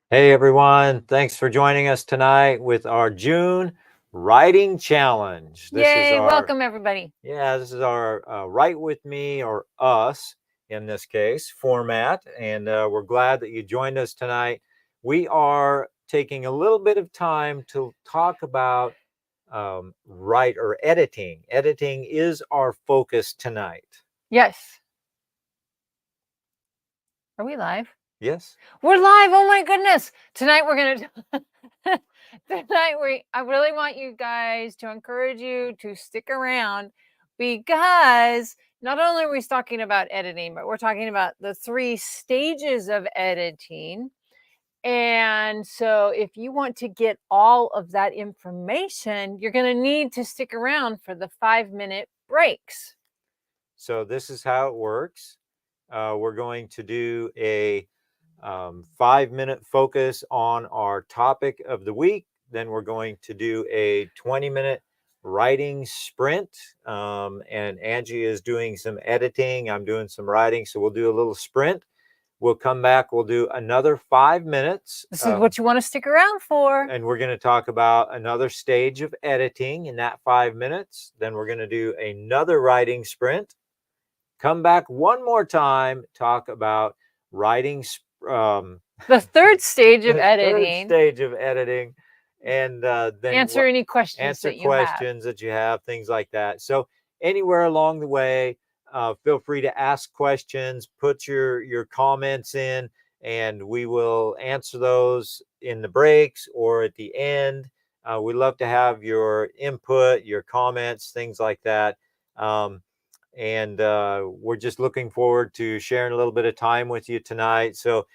Hey everyone, thanks for joining us tonight with our June writing challenge. Yay, welcome everybody. This is our Write With Me or Us in this case format, and we're glad that you joined us tonight. We are taking a little bit of time to talk about write or editing. Editing is our focus tonight. Yes. Are we live? Yes. We're live. Oh my goodness. Tonight we're going to I really want you guys to encourage you to stick around, because not only are we talking about editing, but we're talking about the 3 stages of editing. And so if you want to get all of that information, you're going to need to stick around for the 5-minute breaks. So this is how it works. We're going to do a 5-minute focus on our topic of the week. Then we're going to do a 20-minute writing sprint. And Angie is doing some editing. I'm doing some writing. So we'll do a little sprint. We'll come back. We'll do another 5 minutes. This is what you want to stick around for. And we're going to talk about another stage of editing in that 5 minutes. Then we're going to do another writing sprint. Come back one more time, talk about writing the third stage of editing. And then answer any questions that you have, things like that. So anywhere along the way, feel free to ask questions, put your comments in, and we will answer those in the breaks or at the end. We love to have your input, your comments, things like that. And we're just looking forward to sharing a little bit of time with you tonight. So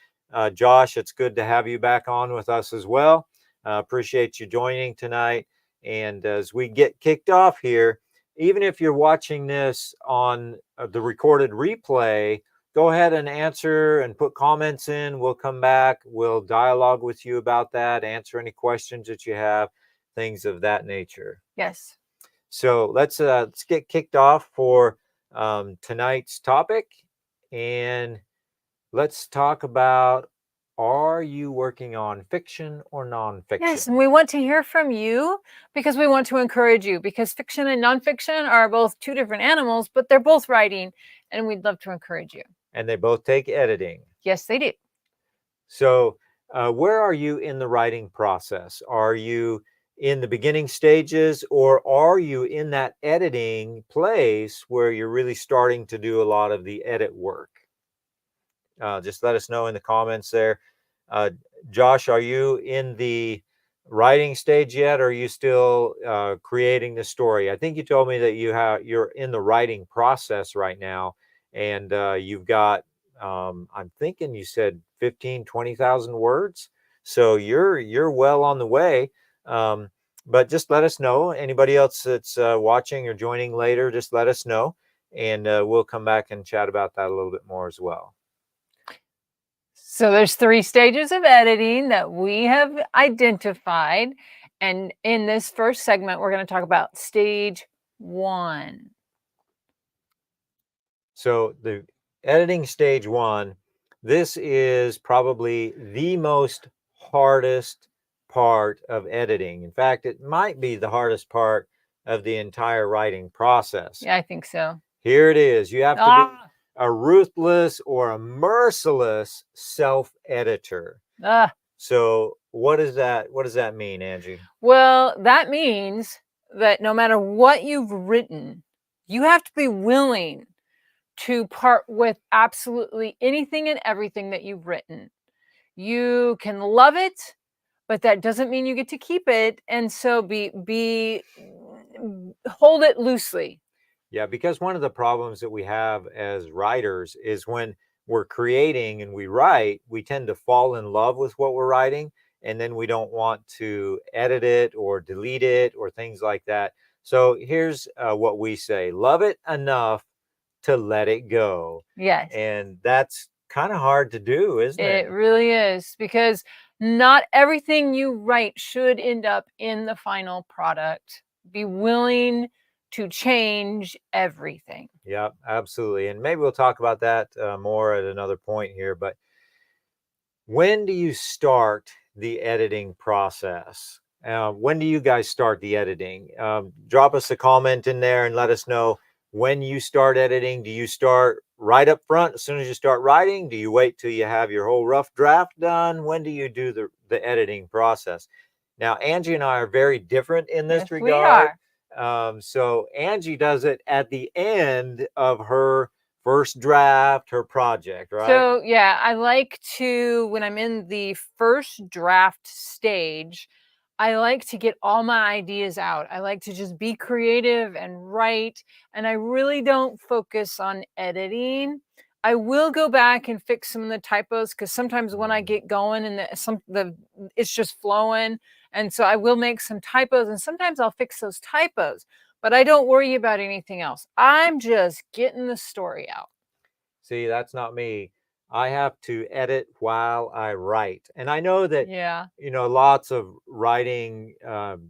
Josh, it's good to have you back on with us as well. Appreciate you joining tonight. And as we get kicked off here, even if you're watching this on the recorded replay, go ahead and answer and put comments in. We'll come back. We'll dialogue with you about that, answer any questions that you have, things of that nature. Yes. So let's get kicked off for tonight's topic, and let's talk about, are you working on fiction or nonfiction? Yes, and we want to hear from you because we want to encourage you, because fiction and nonfiction are both 2 different animals, but they're both writing, and we'd love to encourage you. And they both take editing. Yes, they do. So where are you in the writing process? Are you in the beginning stages, or are you in that editing place where you're really starting to do a lot of the edit work? Just let us know in the comments there. Josh, are you in the writing stage yet, or are you still creating the story? I think you told me that you're in the writing process right now, and you've got I'm thinking you said 15-20,000 words, so you're well on the way. But just let us know. Anybody else that's watching or joining later, just let us know, and we'll come back and chat about that a little bit more as well. So there's 3 stages of editing that we have identified, and in this first segment we're going to talk about stage 1. So the editing stage 1, this is probably the most hardest part of editing. In fact, it might be the hardest part of the entire writing process. Yeah, I think so. Here it is. You have to be a ruthless or a merciless self-editor. So what does that mean, Angie? Well, that means that no matter what you've written, you have to be willing to part with absolutely anything and everything that you've written. You can love it, but that doesn't mean you get to keep it. And so hold it loosely. Yeah, because one of the problems that we have as writers is when we're creating and we write, we tend to fall in love with what we're writing, and then we don't want to edit it or delete it or things like that. So here's what we say: love it enough to let it go. Yes. And that's kind of hard to do, isn't it? It really is, because not everything you write should end up in the final product. Be willing to change everything. Yeah, absolutely. And maybe we'll talk about that more at another point here. But when do you start the editing process? When do you guys start the editing? Drop us a comment in there and let us know when you start editing. Do you start right up front as soon as you start writing? Do you wait till you have your whole rough draft done? When do you do the editing process? Now, Angie and I are very different in this Yes, we regard. are. So Angie does it at the end of her first draft, her project, right? So yeah, I like to, when I'm in the first draft stage, I like to get all my ideas out. I like to just be creative and write, and I really don't focus on editing. I will go back and fix some of the typos because sometimes when I get going and it's just flowing, and so I will make some typos, and sometimes I'll fix those typos, but I don't worry about anything else. I'm just getting the story out. See, that's not me. I have to edit while I write. And I know that, Yeah. lots of writing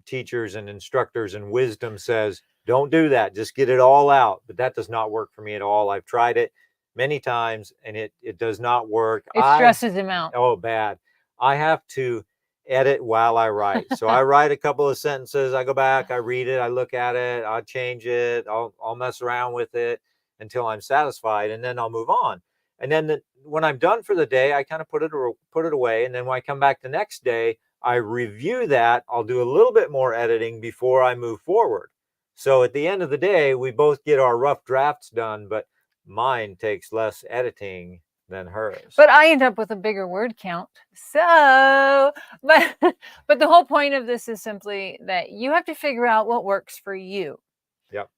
teachers and instructors and wisdom says, don't do that. Just get it all out. But that does not work for me at all. I've tried it many times and it does not work. It stresses him out. Oh, bad. I have to edit while I write. So I write a couple of sentences. I go back, I read it, I look at it, I change it, I'll mess around with it until I'm satisfied, and then I'll move on. And then when I'm done for the day, I kind of put it away. And then when I come back the next day, I review that. I'll do a little bit more editing before I move forward. So at the end of the day, we both get our rough drafts done, but mine takes less editing than hers. But I end up with a bigger word count. So, but but the whole point of this is simply that you have to figure out what works for you. Yep.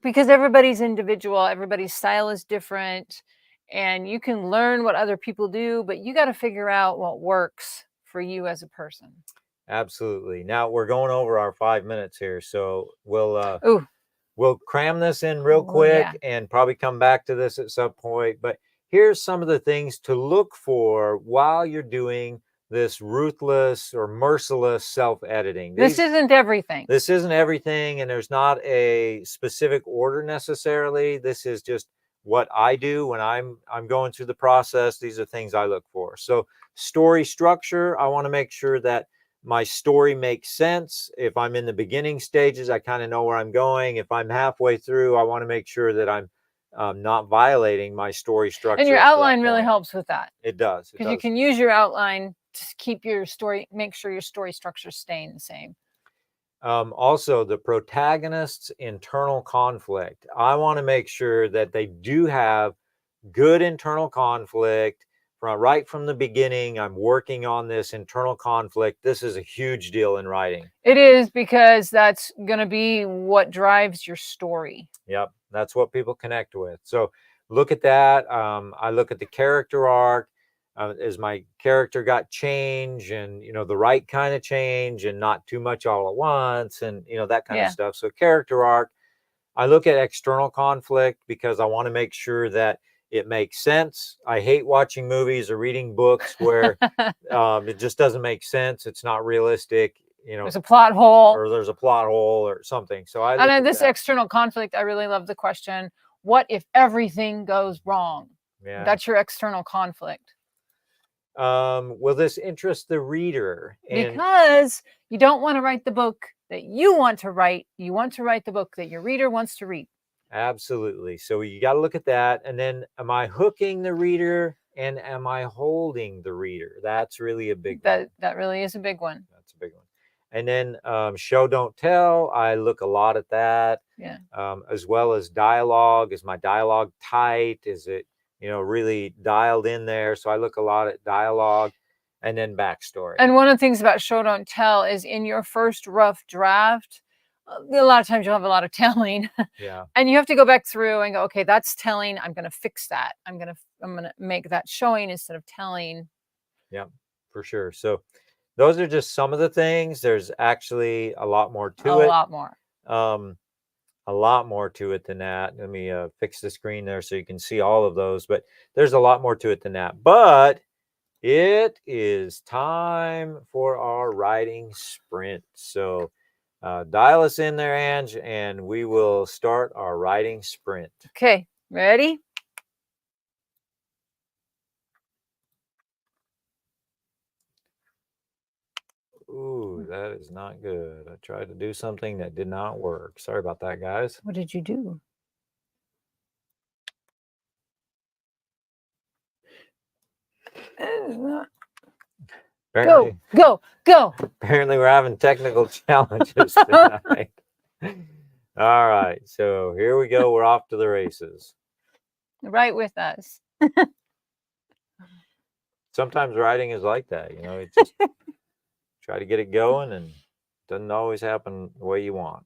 Because everybody's individual, everybody's style is different, and you can learn what other people do, but you got to figure out what works for you as a person. Absolutely. Now we're going over our 5 minutes here, so Ooh, we'll cram this in real quick yeah. and probably come back to this at some point. But here's some of the things to look for while you're doing this ruthless or merciless self-editing. This isn't everything. This isn't everything, and there's not a specific order necessarily. This is just what I do when I'm going through the process. These are things I look for. So story structure, I want to make sure that my story makes sense. If I'm in the beginning stages, I kind of know where I'm going. If I'm halfway through, I want to make sure that I'm not violating my story structure. And your outline really helps with that. It does. Because you can use your outline to keep your story, make sure your story structure is staying the same. Also, the protagonist's internal conflict. I want to make sure that they do have good internal conflict right from the beginning. I'm working on this internal conflict. This is a huge deal in writing. It is, because that's going to be what drives your story. Yep, that's what people connect with. So look at that. I look at the character arc. As my character got change, and the right kind of change, and not too much all at once, and that kind of stuff. So character arc. I look at external conflict because I want to make sure that it makes sense. I hate watching movies or reading books where it just doesn't make sense. It's not realistic. There's a plot hole, or there's a plot hole or something. So I and this external conflict, I really love the question: what if everything goes wrong? Yeah, that's your external conflict. Will this interest the reader? Because you don't want to write the book that you want to write. You want to write the book that your reader wants to read. Absolutely. So you got to look at that. And then, am I hooking the reader, and am I holding the reader? That's really a big one. That really is a big one. That's a big one. And then show, don't tell. I look a lot at that. Yeah. As well as dialogue. Is my dialogue tight? Is it really dialed in there? So I look a lot at dialogue. And then backstory. And one of the things about show, don't tell is in your first rough draft, a lot of times you'll have a lot of telling. Yeah. And you have to go back through and go, okay, that's telling. I'm going to fix that. I'm going to make that showing instead of telling. Yeah, for sure. So those are just some of the things. There's actually a lot more to it. A lot more. A lot more to it than that. Let me fix the screen there so you can see all of those. But there's a lot more to it than that. But it is time for our writing sprint. So dial us in there, Ange, and we will start our writing sprint. Okay, ready? Ooh, that is not good. I tried to do something that did not work. Sorry about that, guys. What did you do? That is not. Apparently, Go. apparently we're having technical challenges tonight. All right, so here we go. We're off to the races. Right with us. Sometimes writing is like that, you know, it's just try to get it going and it doesn't always happen the way you want.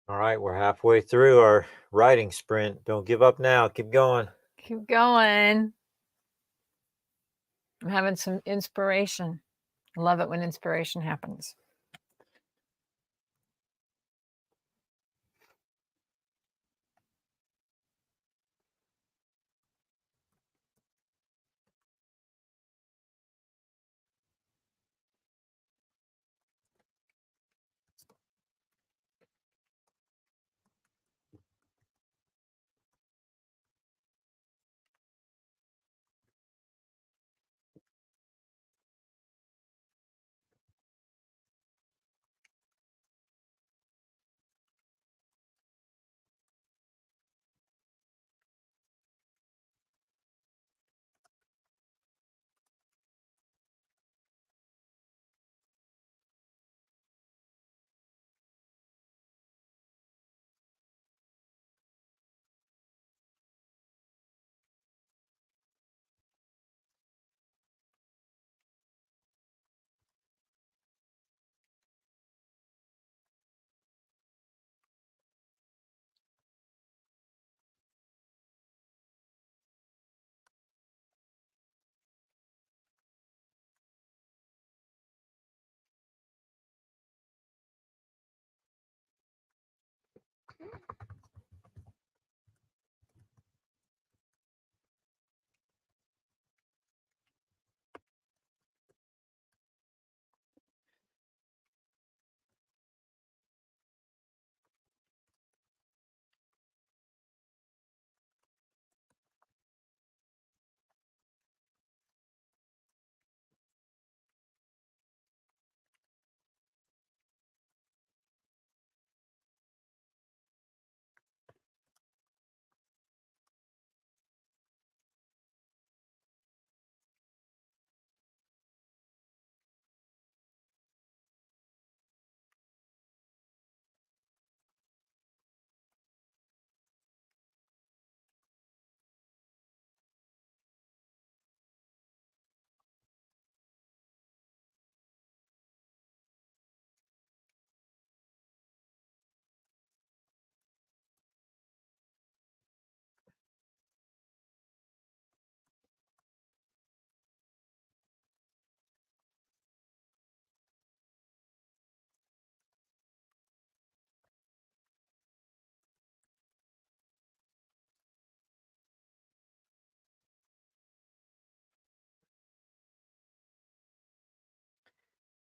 All right, we're halfway through our writing sprint. Don't give up now. Keep going. Keep going. I'm having some inspiration. I love it when inspiration happens.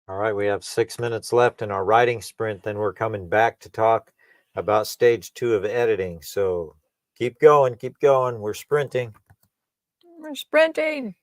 All right, we have 6 minutes left in our writing sprint. Then we're coming back to talk about stage 2 of editing. So keep going, keep going. We're sprinting. We're sprinting.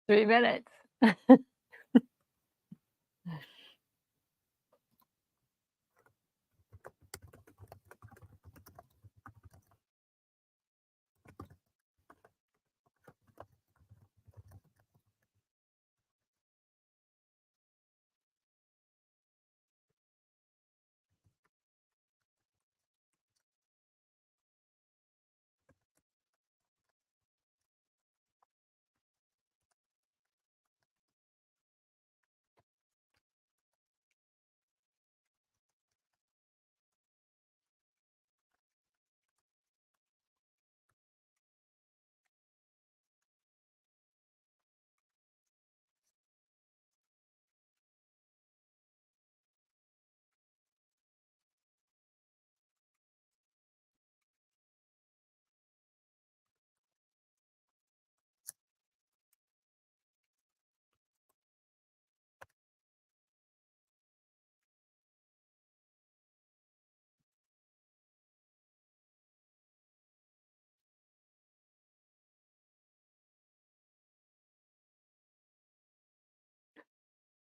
3 minutes.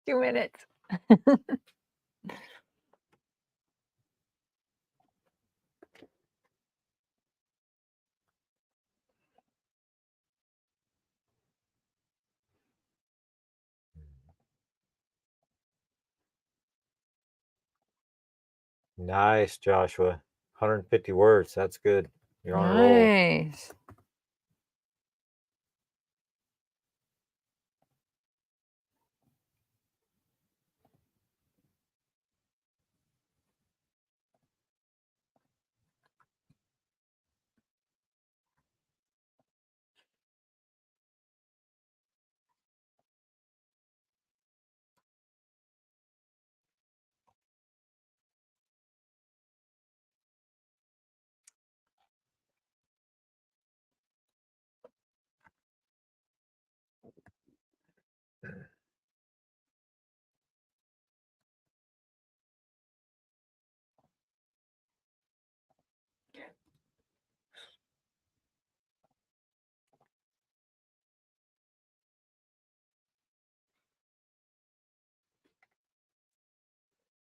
Two minutes. Nice, Joshua. 150 words. That's good. You're on a roll. Nice.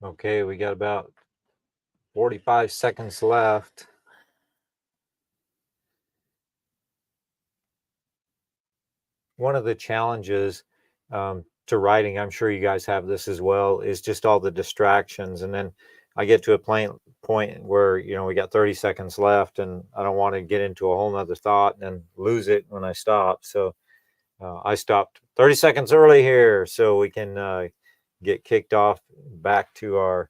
Okay, we got about 45 seconds left. One of the challenges to writing, I'm sure you guys have this as well, is just all the distractions. And then I get to a point where, we got 30 seconds left and I don't want to get into a whole nother thought and lose it when I stop. So I stopped 30 seconds early here so we can get kicked off back to our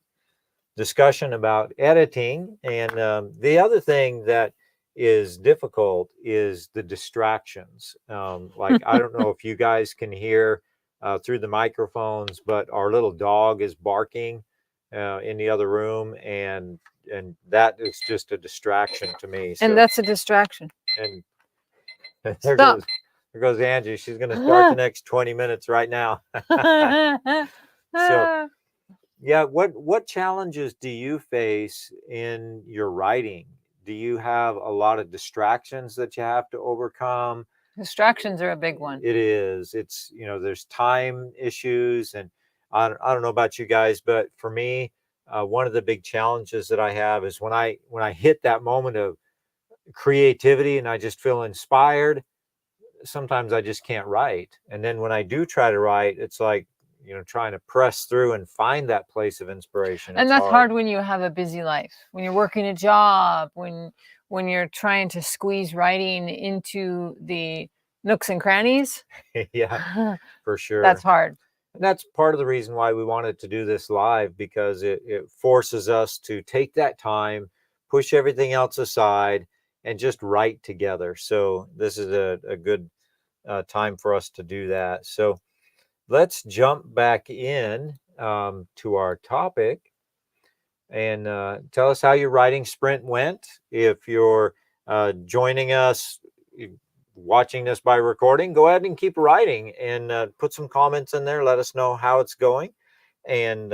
discussion about editing. And the other thing that is difficult is the distractions. Like, I don't know if you guys can hear through the microphones, but our little dog is barking in the other room, and that is just a distraction to me. And So, that's a distraction. and Stop. there goes Angie. She's going to start the next 20 minutes right now. So, yeah, what challenges do you face in your writing? Do you have a lot of distractions that you have to overcome? Distractions are a big one. It is. It's, there's time issues, and I don't know about you guys, but for me, one of the big challenges that I have is when I hit that moment of creativity and I just feel inspired, sometimes I just can't write. And then when I do try to write, it's like, trying to press through and find that place of inspiration. And It's that's hard when you have a busy life, when you're working a job, when you're trying to squeeze writing into the nooks and crannies. Yeah, for sure. That's hard. And that's part of the reason why we wanted to do this live, because it forces us to take that time, push everything else aside, and just write together. So this is a good time for us to do that. So let's jump back in to our topic and tell us how your writing sprint went. If you're joining us, watching this by recording, go ahead and keep writing and put some comments in there. Let us know how it's going, and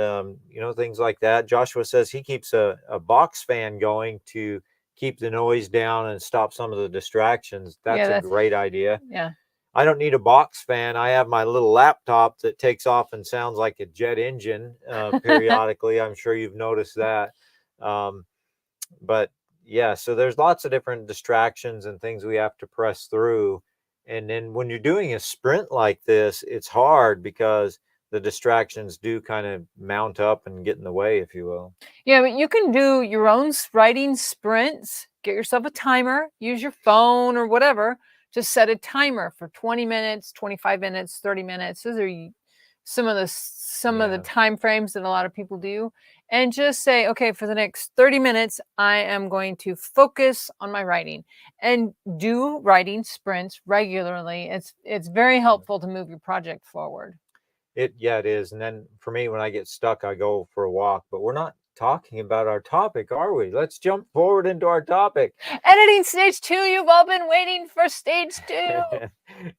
things like that. Joshua says he keeps a box fan going to keep the noise down and stop some of the distractions. That's a great idea. Yeah. I don't need a box fan. I have my little laptop that takes off and sounds like a jet engine periodically. I'm sure you've noticed that. Um, but yeah, so there's lots of different distractions and things we have to press through. And then when you're doing a sprint like this, it's hard because the distractions do kind of mount up and get in the way, if you will. Yeah, but you can do your own writing sprints. Get yourself a timer, use your phone or whatever to set a timer for 20 minutes, 25 minutes, 30 minutes. Those are some of the time frames that a lot of people do. And just say, okay, for the next 30 minutes, I am going to focus on my writing and do writing sprints regularly. It's very helpful to move your project forward. Yeah, it is. And then for me, when I get stuck, I go for a walk. But we're not talking about our topic, are we? Let's jump forward into our topic. Editing stage 2. You've all been waiting for stage 2.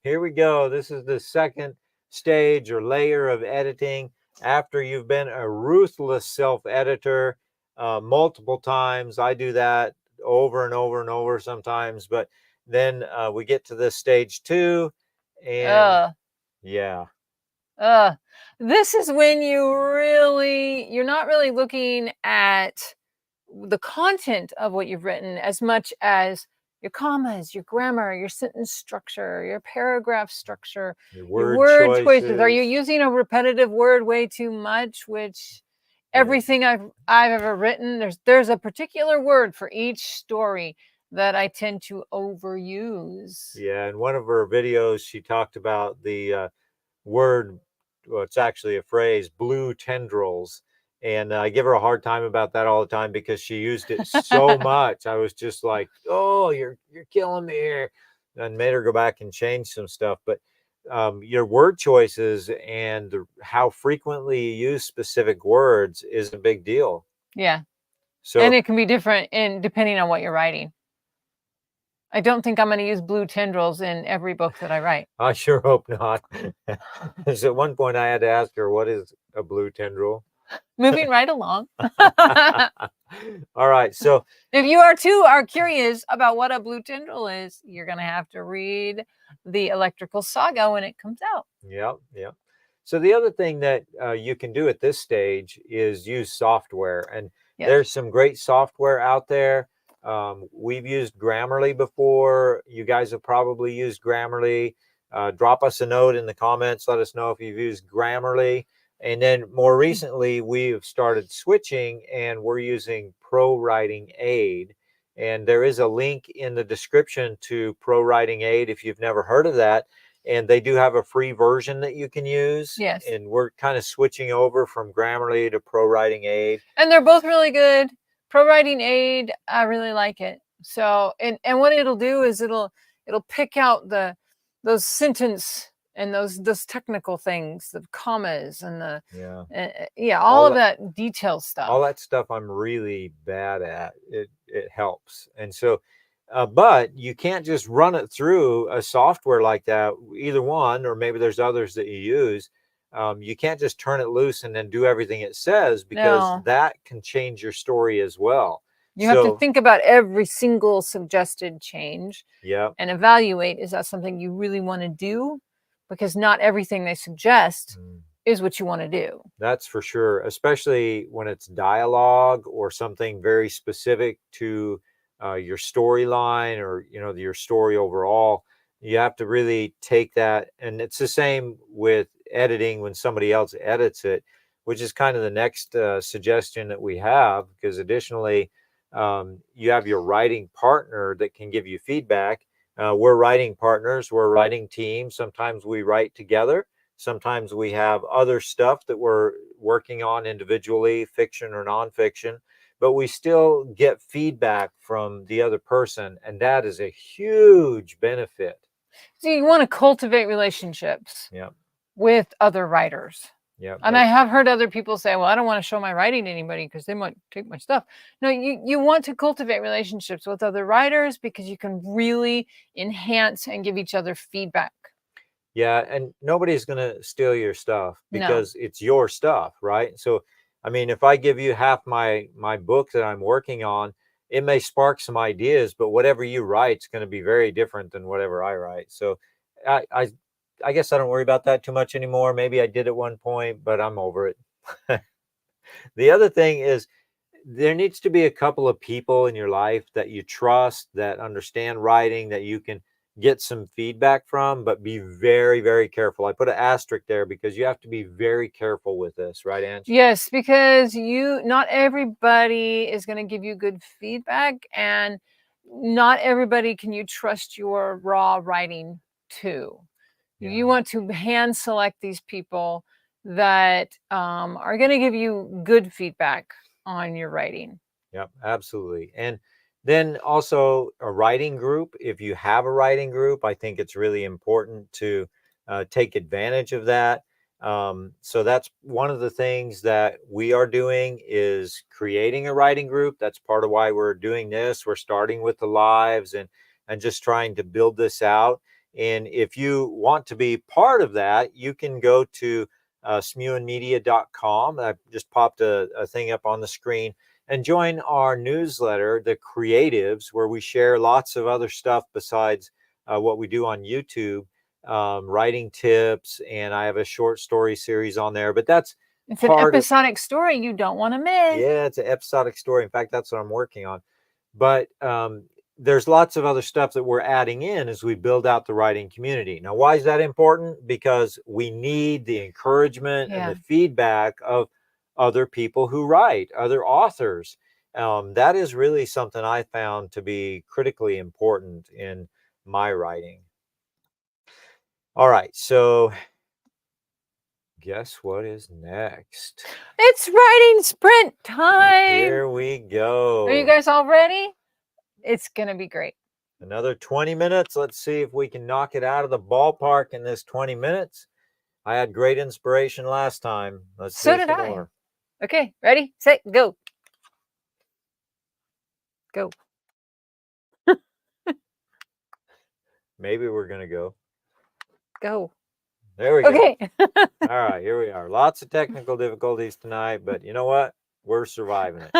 Here we go. This is the second stage or layer of editing. After you've been a ruthless self-editor multiple times, I do that over and over and over sometimes, but then we get to this stage 2, and yeah. This is when you're not really looking at the content of what you've written as much as your commas, your grammar, your sentence structure, your paragraph structure, Your your word word choices. Are you choices. using a repetitive word way too much? Which everything I've ever written, there's a particular word for each story that I tend to overuse. Yeah, in one of her videos, she talked about the word, well, it's actually a phrase, blue tendrils. And I give her a hard time about that all the time because she used it so much. I was just like, oh, you're killing me here. And made her go back and change some stuff. But your word choices and how frequently you use specific words is a big deal. Yeah. So, And it can be different depending on what you're writing. I don't think I'm going to use blue tendrils in every book that I write. I sure hope not. Because at one point I had to ask her, what is a blue tendril? Moving right along. All right. So if you are curious about what a blue tendril is, you're going to have to read the Electrical Saga when it comes out. Yep. Yep. So the other thing that you can do at this stage is use software. And there's some great software out there. We've used Grammarly before. You guys have probably used Grammarly. Drop us a note in the comments. Let us know if you've used Grammarly. And then more recently, we've started switching and we're using Pro Writing Aid. And there is a link in the description to Pro Writing Aid if you've never heard of that. And they do have a free version that you can use. Yes. And we're kind of switching over from Grammarly to Pro Writing Aid. And they're both really good. Pro Writing Aid, I really like it. So, and what it'll do is it'll pick out those sentence and those technical things, the commas and all of that detail stuff. All that stuff I'm really bad at. It helps. And so, but you can't just run it through a software like that, either one, or maybe there's others that you use. You can't just turn it loose and then do everything it says, because that can change your story as well. You have to think about every single suggested change and evaluate, is that something you really want to do? Because not everything they suggest is what you want to do. That's for sure, especially when it's dialogue or something very specific to your storyline or, your story overall. You have to really take that. And it's the same with editing when somebody else edits it, which is kind of the next suggestion that we have, because additionally, you have your writing partner that can give you feedback. We're writing partners, we're writing teams. Sometimes we write together. Sometimes we have other stuff that we're working on individually, fiction or nonfiction, but we still get feedback from the other person. And that is a huge benefit. So you want to cultivate relationships with other writers. And I have heard other people say, well, I don't want to show my writing to anybody because they might take my stuff. No, you want to cultivate relationships with other writers because you can really enhance and give each other feedback. Yeah, and nobody's going to steal your stuff because it's your stuff, right? So, I mean, if I give you half my book that I'm working on, it may spark some ideas, but whatever you write is going to be very different than whatever I write. So I guess I don't worry about that too much anymore. Maybe I did at one point, but I'm over it. The other thing is there needs to be a couple of people in your life that you trust, that understand writing, that you can get some feedback from, but be very, very careful. I put an asterisk there because you have to be very careful with this, right, Ange? Yes, because not everybody is going to give you good feedback, and not everybody can you trust your raw writing to. You Yeah. want to hand select these people that are going to give you good feedback on your writing. Yep, absolutely. And then also a writing group. If you have a writing group, I think it's really important to take advantage of that. So that's one of the things that we are doing is creating a writing group. That's part of why we're doing this. We're starting with the lives and just trying to build this out. And if you want to be part of that, you can go to smuinmedia.com. I just popped a thing up on the screen and join our newsletter, The Creatives, where we share lots of other stuff besides what we do on YouTube, writing tips, and I have a short story series on there. But that's It's an part of, episodic story you don't want to miss. yeah, it's an episodic story. In fact, that's what I'm working on. But there's lots of other stuff that we're adding in as we build out the writing community. Now, why is that important? Because we need the encouragement and Yeah. the feedback of other people who write, other authors. That is really something I found to be critically important in my writing. All right, so guess what is next? It's writing sprint time. Here we go. Are you guys all ready? It's going to be great. Another 20 minutes. Let's see if we can knock it out of the ballpark in this 20 minutes. I had great inspiration last time. Let's So do did some I. more. Okay, ready, set, go. Go. Maybe we're going to go. Go. There we go. Okay. All right, here we are. Lots of technical difficulties tonight, but you know what? We're surviving it.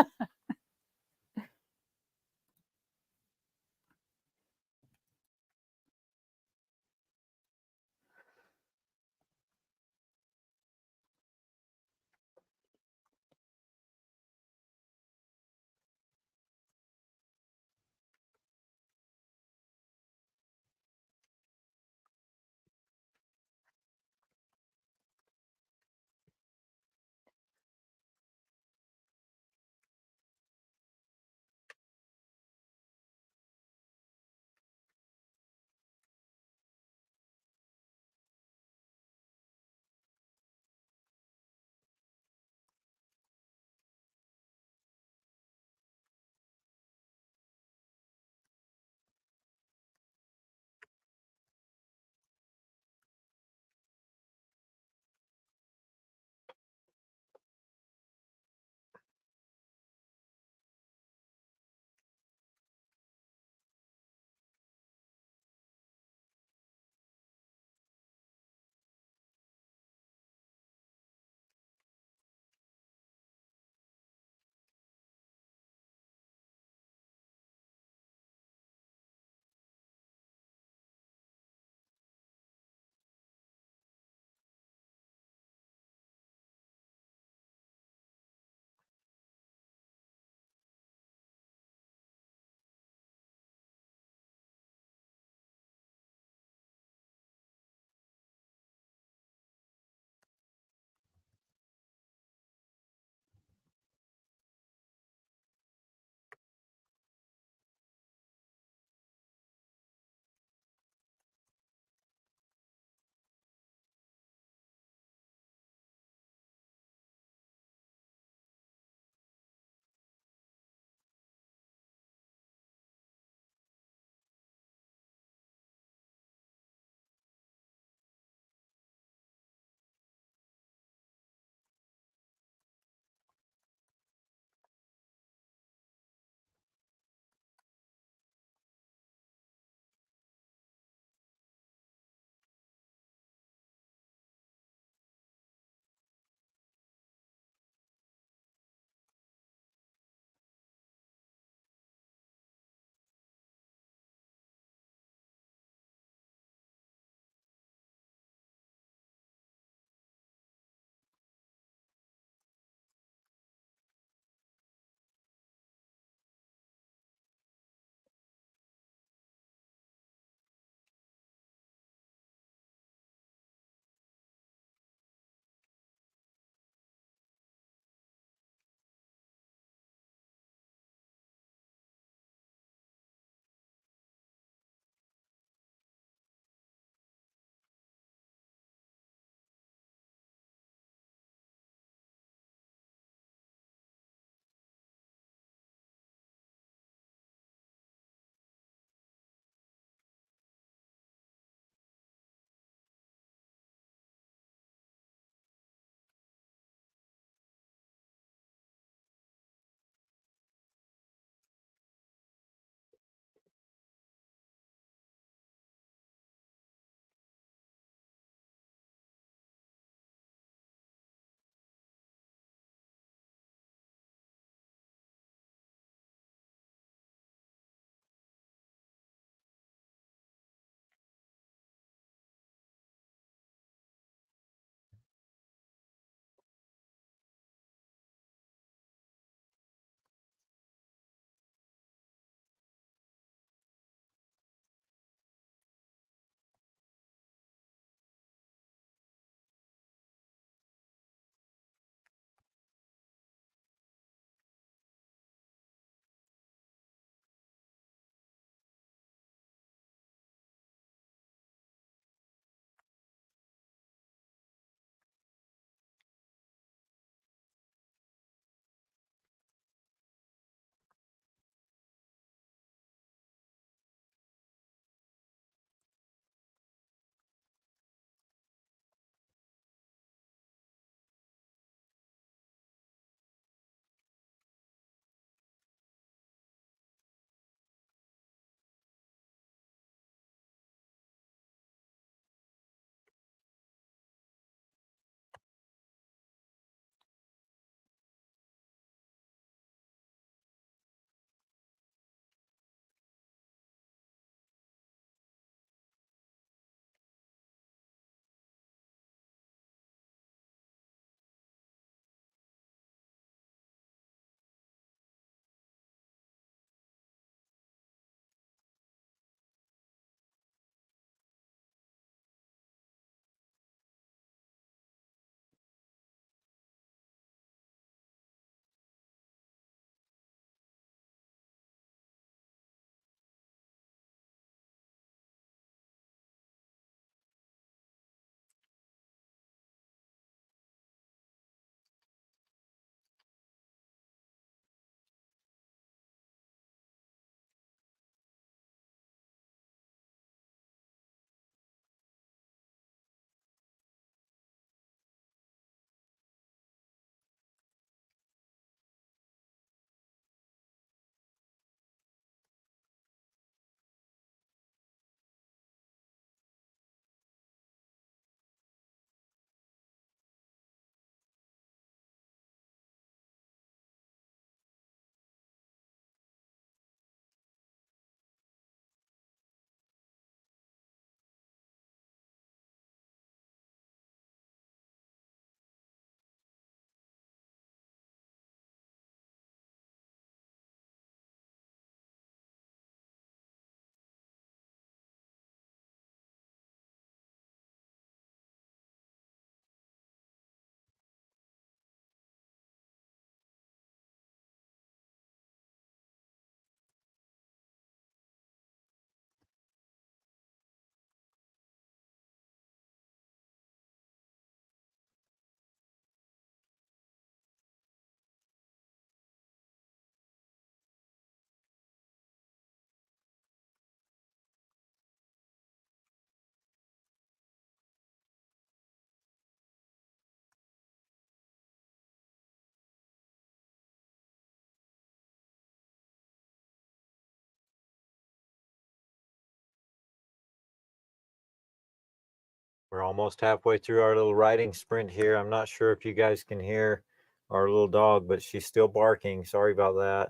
We're almost halfway through our little riding sprint here. I'm not sure if you guys can hear our little dog, but she's still barking. Sorry about that.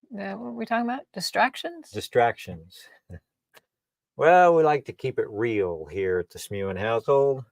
What were we talking about? Distractions? Distractions. Well, we like to keep it real here at the Smuin household.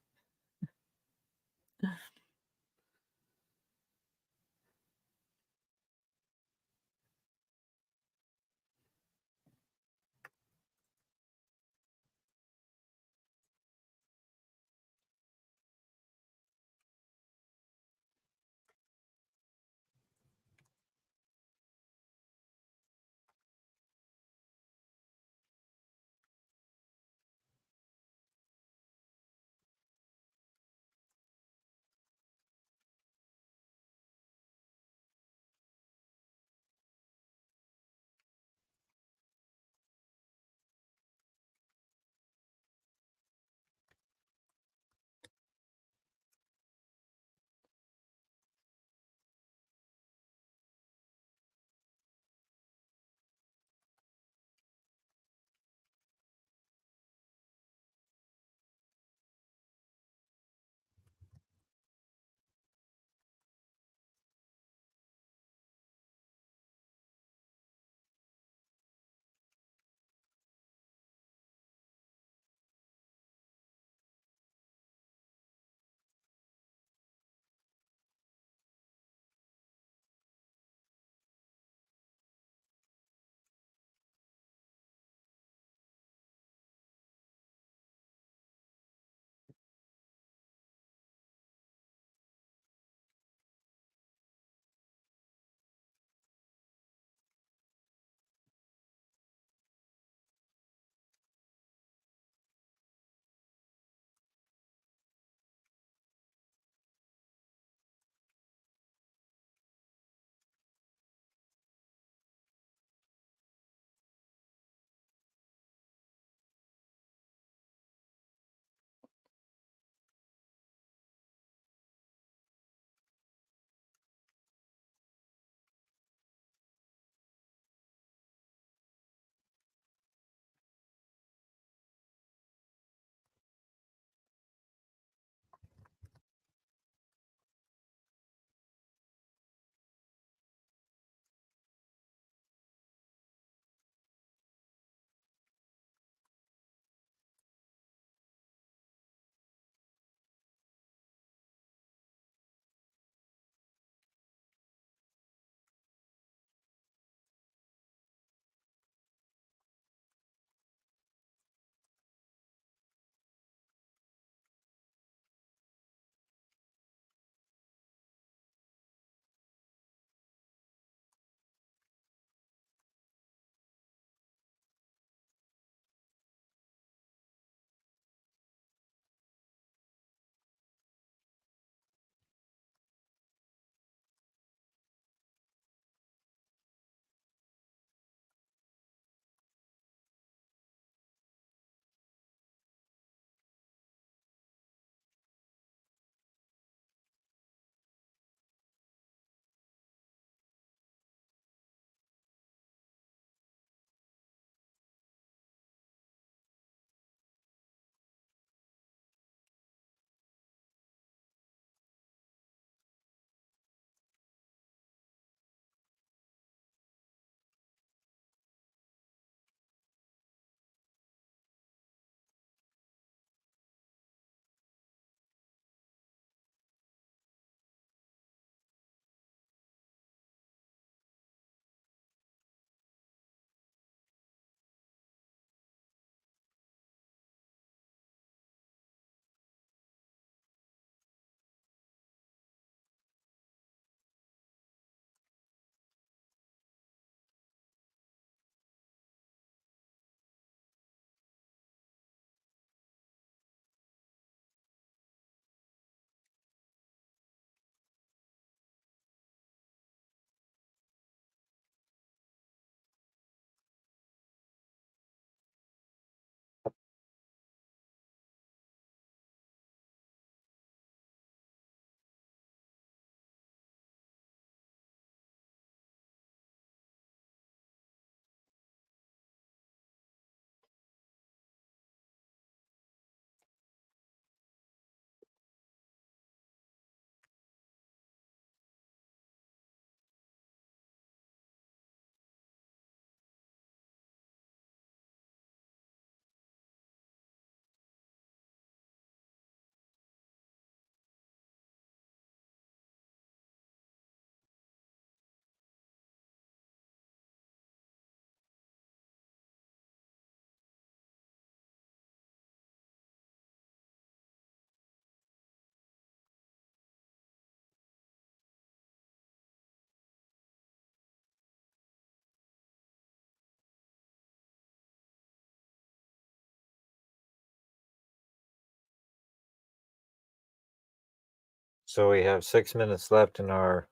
So we have 6 minutes left in our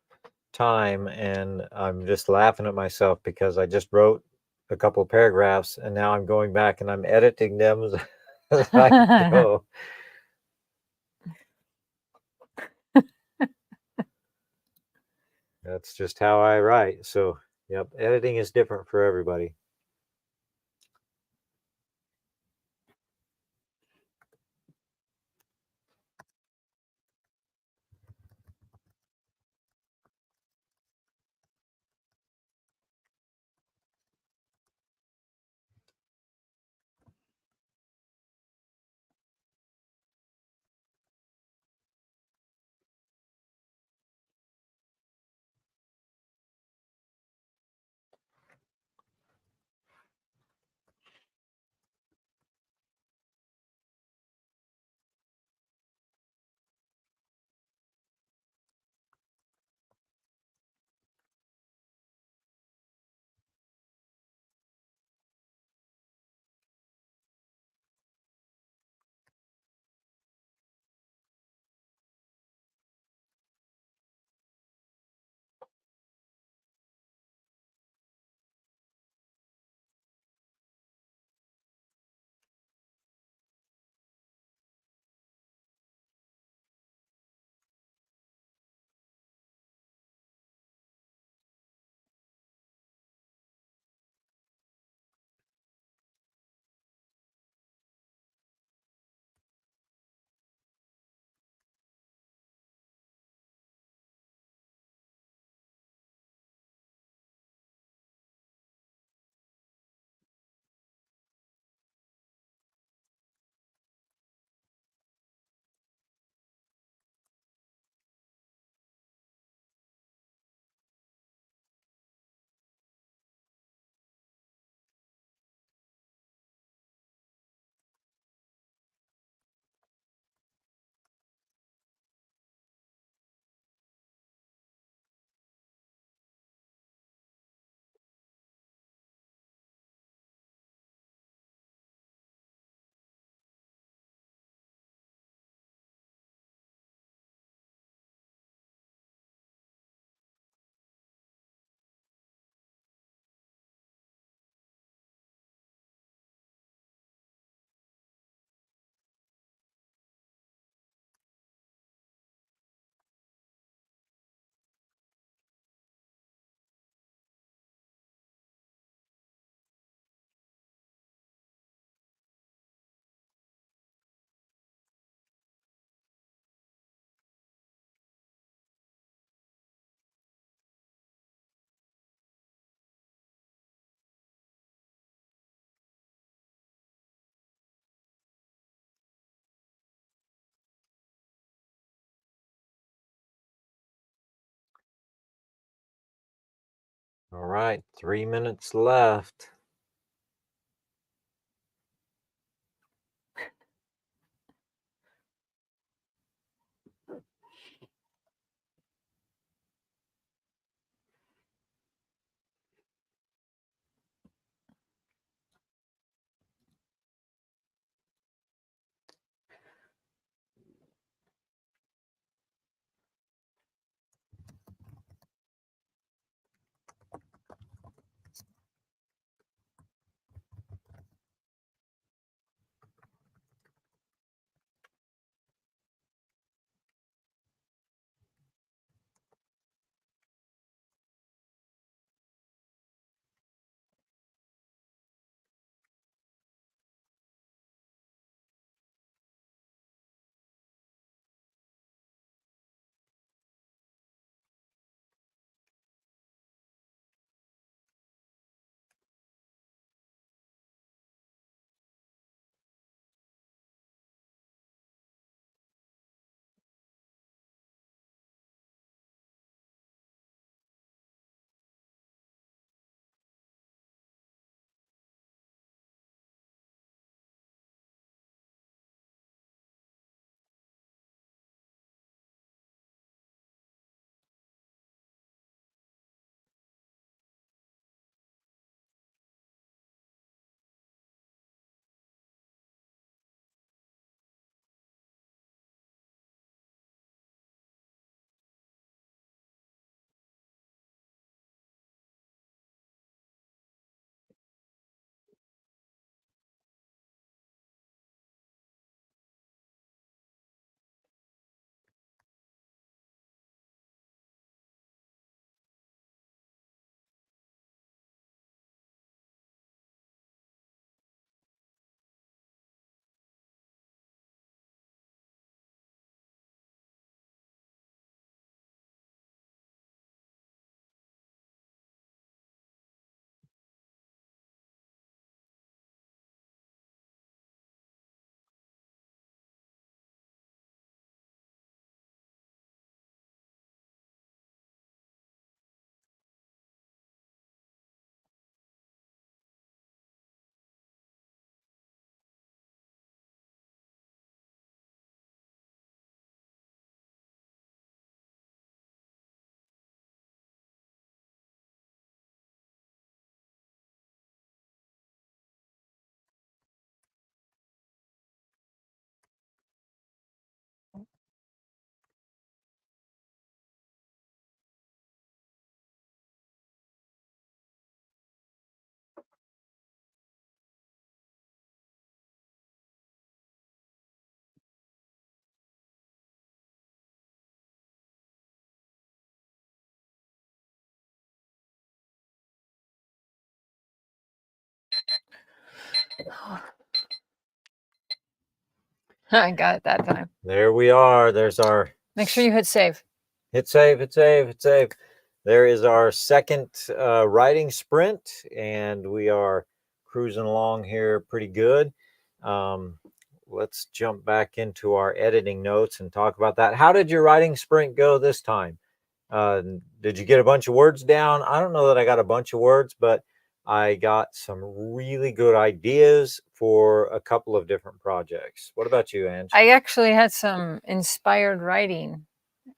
time, and I'm just laughing at myself because I just wrote a couple of paragraphs and now I'm going back and I'm editing them as I go. That's just how I write. So, yep, editing is different for everybody. All right, 3 minutes left. I got it that time. There we are. There's our... Make sure you hit save. Hit save, hit save, hit save. There is our second writing sprint, and we are cruising along here pretty good. Let's jump back into our editing notes and talk about that. How did your writing sprint go this time? Did you get a bunch of words down? I don't know that I got a bunch of words, but I got some really good ideas for a couple of different projects. What about you, Angie? I actually had some inspired writing,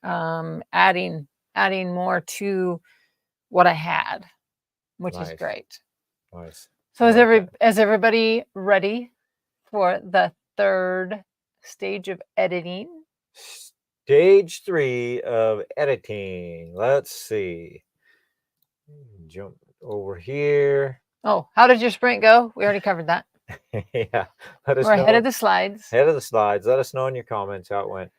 adding more to what I had, which is great. Nice. So is everybody ready for the third stage of editing? Stage 3 of editing. Let's see. Jump over here. Oh, how did your sprint go? We already covered that. Yeah. Let us We're know. ahead of the slides. Head of the slides. Let us know in your comments how it went.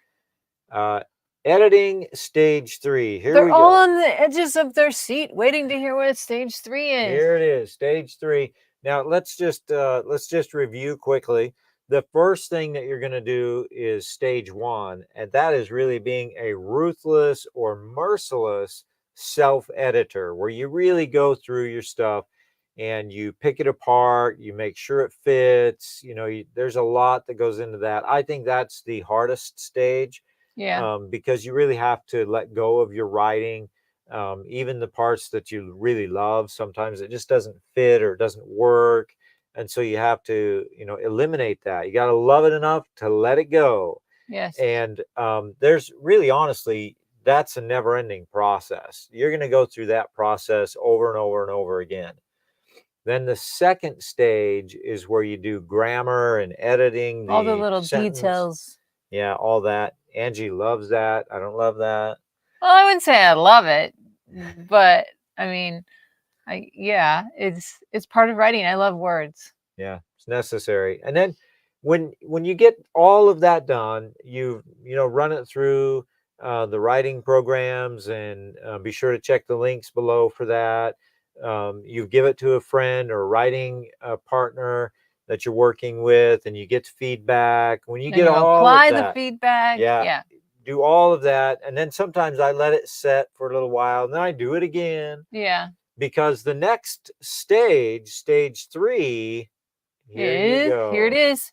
Editing stage 3. Here They're we go. all on the edges of their seat, waiting to hear what stage 3 is. Here it is, stage 3. Now let's just review quickly. The first thing that you're going to do is stage 1, and that is really being a ruthless or merciless self-editor, where you really go through your stuff and you pick it apart, you make sure it fits. You know, there's a lot that goes into that. I think that's the hardest stage. Yeah. Because you really have to let go of your writing. Even the parts that you really love, sometimes it just doesn't fit or doesn't work. And so you have to, eliminate that. You got to love it enough to let it go. Yes. And there's really, honestly, that's a never-ending process. You're going to go through that process over and over and over again. Then the second stage is where you do grammar and editing. All the little details. Yeah, all that. Angie loves that. I don't love that. Well, I wouldn't say I love it, but I mean, it's part of writing. I love words. Yeah, it's necessary. And then when you get all of that done, you run it through the writing programs, and be sure to check the links below for that. You give it to a friend or a writing partner that you're working with, and you get feedback. When you get all apply of that, the feedback. Yeah. Do all of that, and then sometimes I let it set for a little while, and then I do it again. Yeah. Because the next stage, stage 3, here you go. Here it is.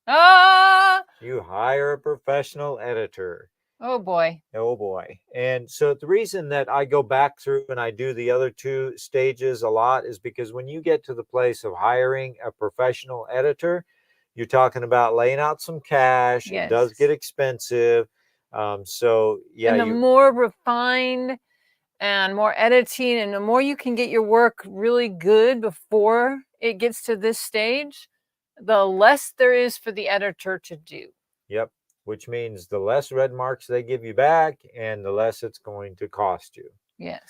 Ah! You hire a professional editor. Oh boy. Oh boy. And so the reason that I go back through and I do the other 2 stages a lot is because when you get to the place of hiring a professional editor, you're talking about laying out some cash. Yes. It does get expensive. So yeah. And the more refined and more editing, and the more you can get your work really good before it gets to this stage, the less there is for the editor to do. Yep. Which means the less red marks they give you back, and the less it's going to cost you. Yes.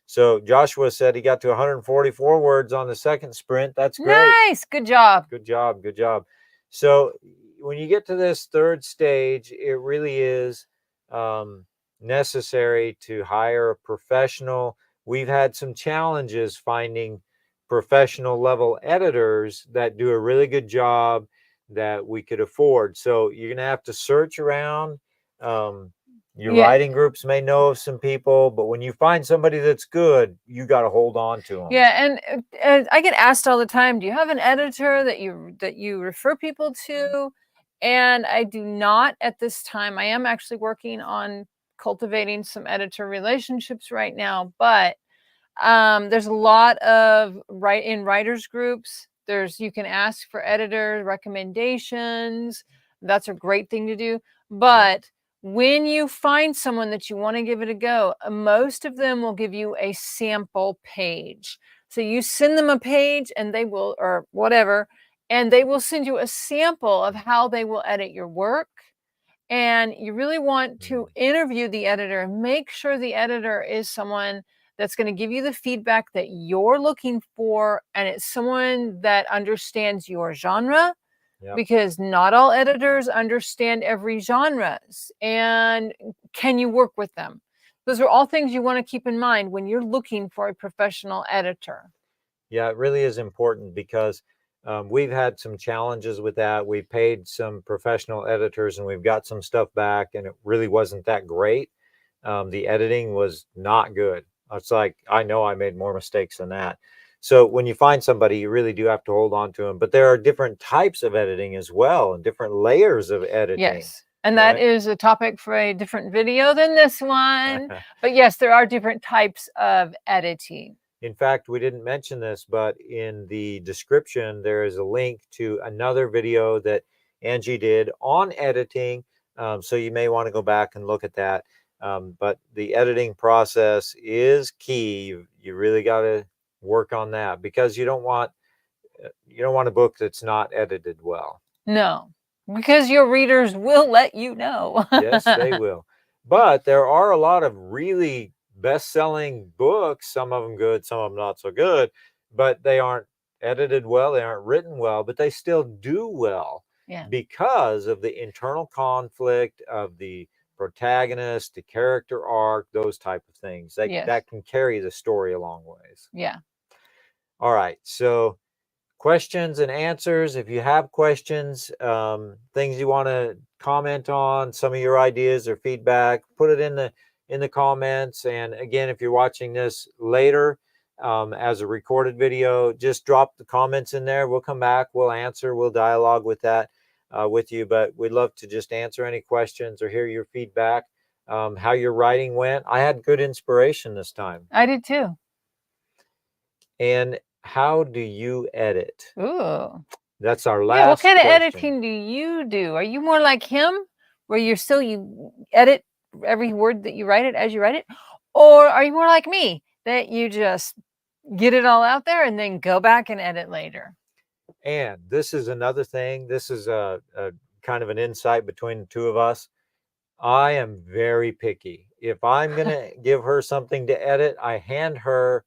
So Joshua said he got to 144 words on the second sprint. That's great. Nice. Good job. Good job. Good job. So when you get to this third stage, it really is necessary to hire a professional. We've had some challenges finding professional level editors that do a really good job that we could afford. So you're going to have to search around. Your writing groups may know of some people, but when you find somebody that's good, you got to hold on to them. Yeah, and I get asked all the time, do you have an editor that you refer people to? And I do not at this time. I am actually working on cultivating some editor relationships right now, but there's a lot of in writers groups. You can ask for editor recommendations. That's a great thing to do. But when you find someone that you want to give it a go, most of them will give you a sample page. So you send them a page and they will, or whatever, and they will send you a sample of how they will edit your work. And you really want to interview the editor and make sure the editor is someone that's going to give you the feedback that you're looking for, and it's someone that understands your genre. Yep. Because not all editors understand every genre. And can you work with them? Those are all things you want to keep in mind when you're looking for a professional editor. Yeah, it really is important, because We've had some challenges with that. We paid some professional editors and we've got some stuff back, and it really wasn't that great. The editing was not good. It's like, I know I made more mistakes than that. So when you find somebody, you really do have to hold on to them. But there are different types of editing as well, and different layers of editing. Yes. And that is a topic for a different video than this one. But yes, there are different types of editing. In fact, we didn't mention this, but in the description, there is a link to another video that Angie did on editing. So you may want to go back and look at that. But the editing process is key. You really got to work on that, because you don't want a book that's not edited well. No, because your readers will let you know. Yes, they will. But there are a lot of really best-selling books, some of them good, some of them not so good, but they aren't edited well, they aren't written well, but they still do well. Yeah. Because of the internal conflict of the protagonist, the character arc, those type of things. That can carry the story a long ways. Yeah. All right, so questions and answers. If you have questions, things you want to comment on, some of your ideas or feedback, put it in the comments. And again, if you're watching this later as a recorded video, just drop the comments in there. We'll come back, we'll answer, we'll dialogue with that with you. But we'd love to just answer any questions or hear your feedback, how your writing went. I had good inspiration this time. I did too. And how do you edit? Ooh. That's our last Yeah, what kind of question. editing do you do? Are you more like him, where you edit every word that you write it as you write it? Or are you more like me, that you just get it all out there and then go back and edit later? And this is another thing. This is a kind of an insight between the two of us. I am very picky. If I'm going to give her something to edit, I hand her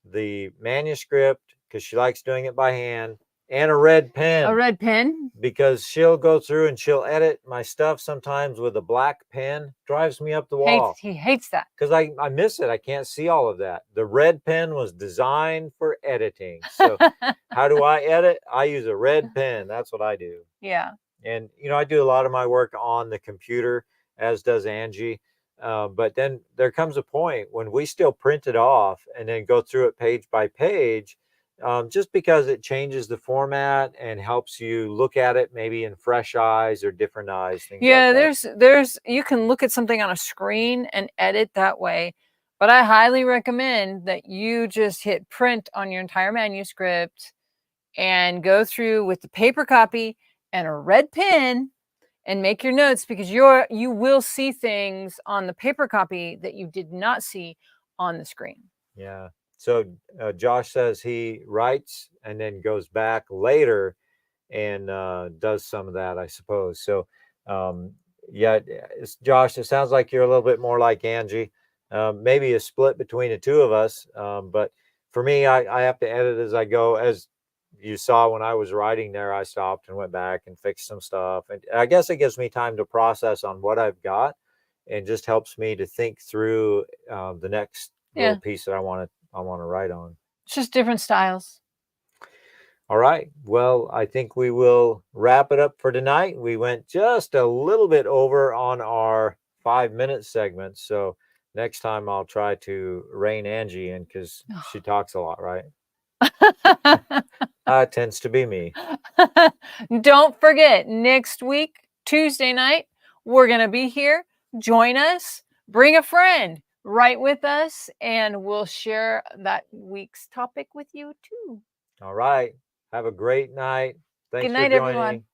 the manuscript, because she likes doing it by hand, and a red pen. A red pen? Because she'll go through and she'll edit my stuff sometimes with a black pen. Drives me up the wall. He hates that. Because I miss it. I can't see all of that. The red pen was designed for editing. So how do I edit? I use a red pen. That's what I do. Yeah. And, I do a lot of my work on the computer, as does Angie. But then there comes a point when we still print it off and then go through it page by page, just because it changes the format and helps you look at it maybe in fresh eyes or different eyes. Things like that. there's you can look at something on a screen and edit that way. But I highly recommend that you just hit print on your entire manuscript and go through with the paper copy and a red pen and make your notes, because you will see things on the paper copy that you did not see on the screen. Yeah. So Josh says he writes and then goes back later and does some of that, I suppose. So yeah, Josh, it sounds like you're a little bit more like Angie. Maybe a split between the two of us. But for me, I have to edit as I go. As you saw when I was writing there, I stopped and went back and fixed some stuff. And I guess it gives me time to process on what I've got, and just helps me to think through the next little piece that I want to write on. It's just different styles. All right. Well, I think we will wrap it up for tonight. We went just a little bit over on our 5-minute segment. So next time I'll try to rein Angie in, because she talks a lot, right? It tends to be me. Don't forget, next week, Tuesday night, we're going to be here. Join us. Bring a friend. Write with us, and we'll share that week's topic with you too. All right. Have a great night. Thanks Good night, for joining. everyone.